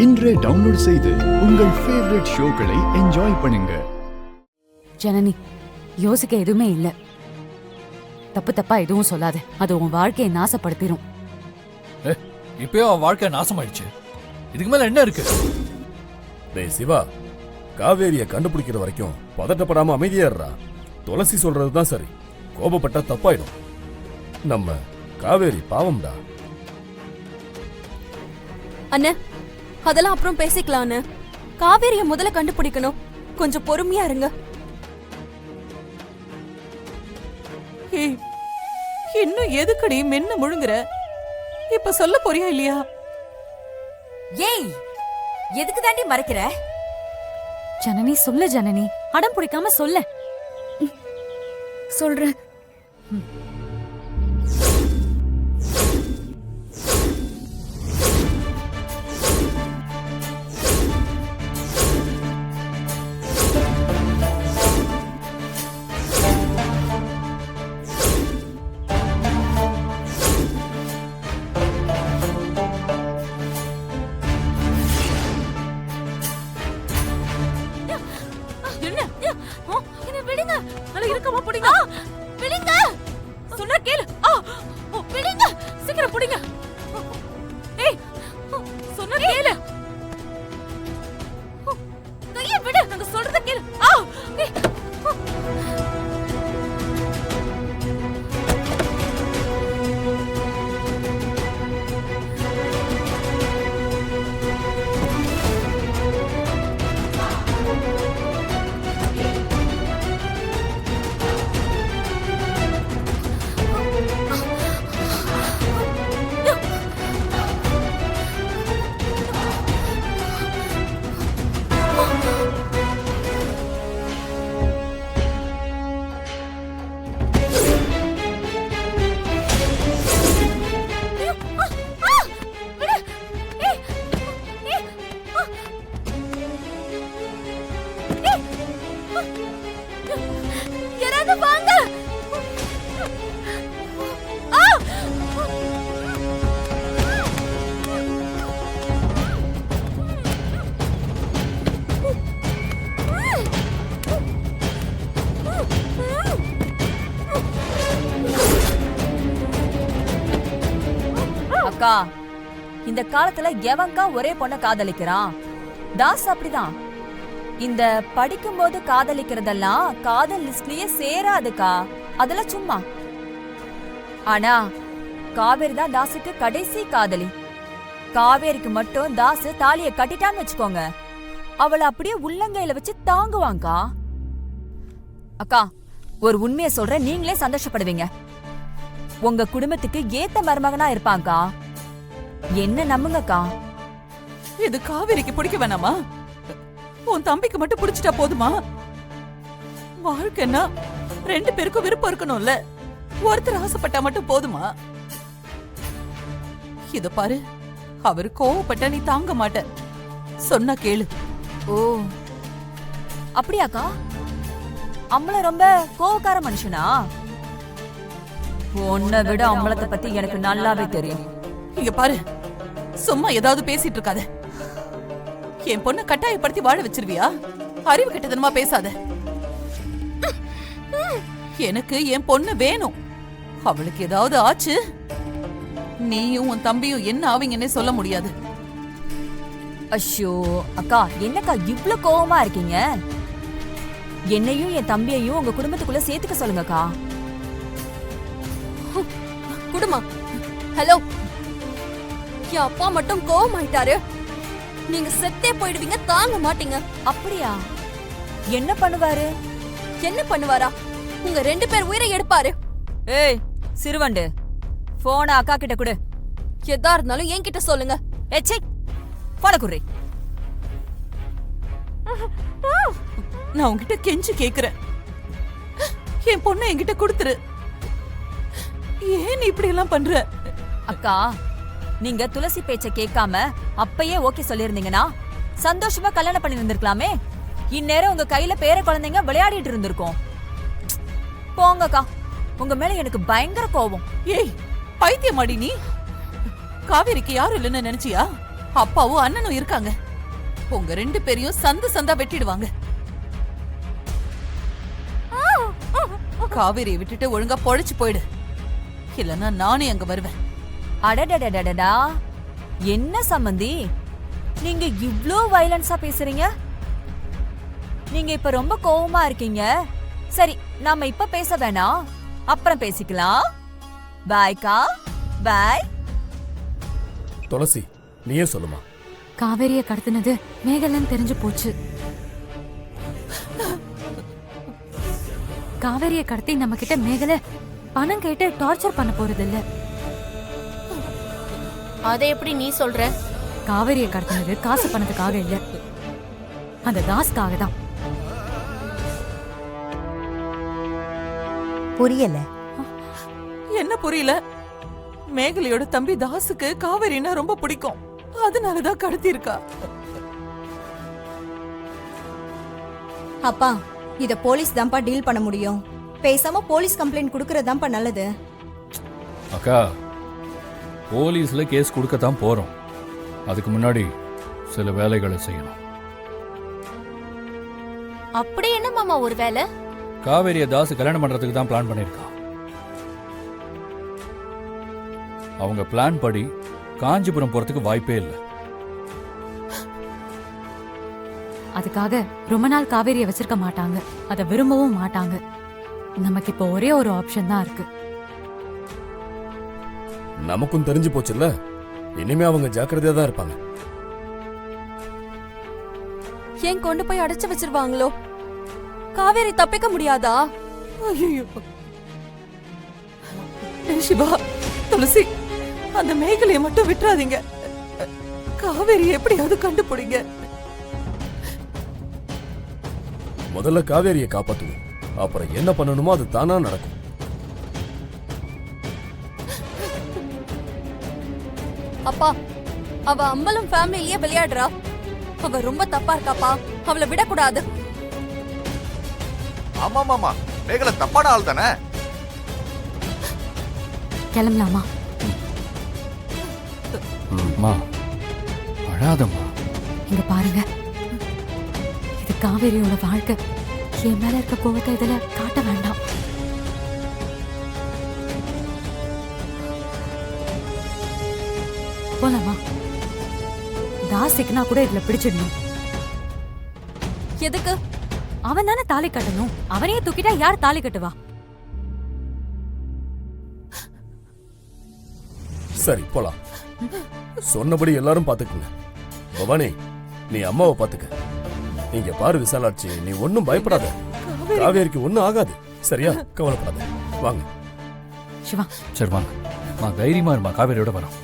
இன்றே டவுன்லோட் செய்து உங்கள் ஃபேவரட் ஷோக்களை என்ஜாய் பண்ணுங்க. ஜனனி, யோசிக்க எதுவுமே இல்ல. தப்பு தப்பா எதுவும் சொல்லாத, அது உன் வாழ்க்கையை நாசப்படுத்திடும். இப்பயே அவன் வாழ்க்கை நாசமாயிடுச்சு, இதுக்கு மேல என்ன இருக்கு? டேய் சிவா, காவேரிய கண்டுபிடிக்கிற வரைக்கும் பதட்டப்படாம அமைதியாடுறா. துளசி சொல்றதுதான் சரி, கோபப்பட்டா தப்பாயிடும். நம்ம காவேரி பாவம்டா. அண்ணே, அதெல்லாம் அப்புறம் பேசிக்கலாம் அண்ணே. காவேரிய முதல்ல கண்டுபிடிக்கணும், கொஞ்சம் பொறுமையா இருங்க. இன்னும் எதுக்கடி மென்னு முழுங்குற? இப்ப சொல்ல போறியா இல்லையா? ஏய், எதுக்கு தாண்டி மறைக்கிற? ஜனனி சொல்லு, ஜனனி அடம் பிடிக்காம சொல்ல. சொல்றேன். அக்கா, இந்த காலத்துல எவன்கா ஒரே பொண்ண காதலிக்கிறான்? தாஸ் அப்படிதான். இந்த படிக்கும்போது காதலிக்கிறதெல்லாம் காதல் லிஸ்ட்லயே சேராதுக்கா, அதெல்லாம் சும்மா. ஆனா காவேரி தான் தாஸுக்கு கடைசி காதலி. காவேரிக்கு மட்டும் தாஸ் தாலிய கட்டிட்டான்னு வச்சுக்கோங்க, அவளை அப்படியே உள்ளங்கையில வச்சு தாங்குவாங்கக்கா. அக்கா, ஒரு உண்மையை சொல்ற, நீங்களே சந்தோஷப்படுவீங்க. உங்க குடும்பத்துக்கு ஏத்த மருமகனா இருப்பாங்கக்கா, என்ன நம்புங்கக்கா. இது காவேரிக்கு பிடிக்க வேணாமா? உன் தம்பிக்கு மட்டும் பிடிச்சிட்டா போதுமா? வாழ்க்கைன்னா ரெண்டு பேருக்கும் விருப்பம் இருக்கணும்ல, ஒருத்தர் ஆசைப்பட்டா மட்டும் போதுமா? இத பாரு, அவரு கோவப்பட்டா நீ தாங்க மாட்ட, சொன்னா கேளு. ஓ அப்படியாக்கா? அம்பள ரொம்ப கோவக்கார மனுஷனா? உன்னை விட அம்பளத்தை பத்தி எனக்கு நல்லாவே தெரியும். இங்க பாரு, சும்மா ஏதாவது பேசிட்டு இருக்காத. என் பொண்ணை கட்டாயப்படுத்தி வாழ வச்சிருவியா? அறிவு கெட்டதனமா பேசாத. எனக்கு என் பொண்ணு வேணும். அவளுக்கு ஏதாவது ஆச்சு, நீயும் உன் தம்பியும் என்ன ஆவீங்கன்னே சொல்ல முடியாது. அஷோ அக்கா, என்னக்கா இவ்ளோ கோவமா இருக்கீங்க? என்னையும் என் தம்பியையும் உங்க குடும்பத்துக்குள்ள சேர்த்துக்க சொல்லுங்கக்கா. குடுமா, ஹலோ, என் அப்பா மட்டும் கோவம் ஆயிட்டாரு, நீங்க செத்தே போயிடுவீங்க, தாங்க மாட்டீங்க. அப்படியா? என்ன பண்ணுவாரு? என்ன பண்ணுவாரா? உங்க ரெண்டு பேர் உயிரை எடுப்பாரு. ஏய் சிறுவண்டு, போன அக்கா கிட்ட கொடு. எதா இருந்தாலும் என்கிட்ட சொல்லுங்க. ஏச்சே, போன குர்ரி. நான் உன்கிட்ட கெஞ்சி கேக்குறேன், என் பொண்ணை என்கிட்ட கொடுத்துரு. ஏன் நீ இப்படி எல்லாம் பண்ற? அக்கா, நீங்க துளசி பேச்ச கேட்காம அப்பயே ஓகே சொல்லிருந்தீங்கன்னா சந்தோஷமா கல்யாணம் பண்ணி இருந்திருக்கலாமே. இந்நேரம் உங்க கையில பேர குழந்தைங்க விளையாடிட்டு இருந்திருக்கோம். போங்கக்கா, உங்க மேல எனக்கு பயங்கர கோபம். ஏய் பைத்தியமாடி நீ! காவேரிக்கு யாரும் இல்லைன்னு நினைச்சியா? அப்பாவும் அண்ணனும் இருக்காங்க. உங்க 2 பேரையும் சந்து சந்தா வெட்டிடுவாங்க. காவேரியை விட்டுட்டு ஒழுங்கா பொழைச்சு போயிடு, இல்லன்னா நானே அங்க வருவேன். அடடடடடா, என்ன சம்மந்தி நீங்க இவ்ளோ வயலன்ஸா பேசுறீங்க? நீங்க இப்ப ரொம்ப கோவமா இருக்கீங்க. சரி, நாம இப்ப பேச வேணாம், அப்புறம் பேசிக்கலாம். பாய்க்கா, பாய். துளசி, நீயே சொல்லுமா. காவேரிய கடத்தினது மேகலன்னு தெரிஞ்சு போச்சு. காவேரிய கடத்தி நம்ம கிட்ட மேகல பணம் கேட்டு டார்ச்சர் பண்ண போறது இல்ல. அதை எப்படி நீ சொல்ற? காவேரிய கடத்தினது காசு பணத்துக்காக இல்ல, அந்த தாஸ்க்காக தான். புரியல. என்ன புரியல? மேகலையோட தம்பி தாசுக்கு காவேரினா ரொம்ப பிடிக்கும், அதனாலதான் கடத்தி இருக்கா. அப்பா, இத போலீஸ் தான்ப்பா டீல் பண்ண முடியும். பேசாம போலீஸ் கம்ப்ளைண்ட் குடுக்கறதான்ப்பா நல்லது. அக்கா, போலீஸ்ல கேஸ் கொடுக்கத்தான் போறோம். அதுக்கு முன்னாடி சில வேலைகளை செய்யணும். அப்படி என்ன மாமா ஒரு வேலை? காவேரிய தாஸ் கல்யாணம் பண்றதுக்கு தான் பிளான் பண்ணிருக்கான். அவங்க பிளான் படி காஞ்சிபுரம் போறதுக்கு வாய்ப்பே இல்லை. அதுக்காக ரொம்ப நாள் காவேரிய வச்சிருக்க மாட்டாங்க, அதை விரும்பவும் மாட்டாங்க. நமக்கு இப்போ ஒரே ஒரு ஆப்ஷன் தான் இருக்கு. நமக்கும் தெரிஞ்சு போச்சுல்ல, இனிமே அவங்க ஜாக்கிரதையா தான் இருப்பாங்க. ஏன் கொண்டு போய் அடைச்சு வச்சிருவாங்களோ? காவேரி தப்பிக்க முடியாதா? ஐயோ, சிவா, துளசி, அந்த மேகலையை மட்டும் விட்டுறாதீங்க. காவேரி எப்படியாவது கண்டுபிடிங்க. முதல்ல காவேரியை காப்பாத்துவோம், அப்புறம் என்ன பண்ணணுமோ அது தானா நடக்கும். அப்பா, அவ அம்பலம் ஃபேமிலியே விளையாடுறா. அவ ரொம்ப தப்பா இருக்காப்பா, அவளை விடக்கூடாது. ஆமா மாமா, மேகலை தப்பான ஆள் தானே. கிளம்பலாமா? அம்மா, அழாதம்மா. இங்க பாருங்க, இது காவேரியோட வாழ்க்கை. என் மேல இருக்க கோவத்தை இதுல காட்ட வேண்டாம். போலாமா? தாசிக்குனா கூட இதுல பிடிச்சிடணும். எதுக்கு? அவன் தானே தாலி கட்டணும், அவனையே தூக்கிட்டா யார் தாலி கட்டுவா? சரி, போலாம். சொன்னபடி எல்லாரும் பாத்துக்குங்க. பவானி, நீ அம்மாவை பாத்துக்க. நீங்க பாரு விசாலாட்சி, நீ ஒன்னும் பயப்படாத. காவேரிக்கு ஒன்னும் ஆகாது, சரியா? கவலைப்படாத. வாங்க சிவா. சரி வாங்க, நான் தைரியமா இருமா, காவேரியோட வரோம்.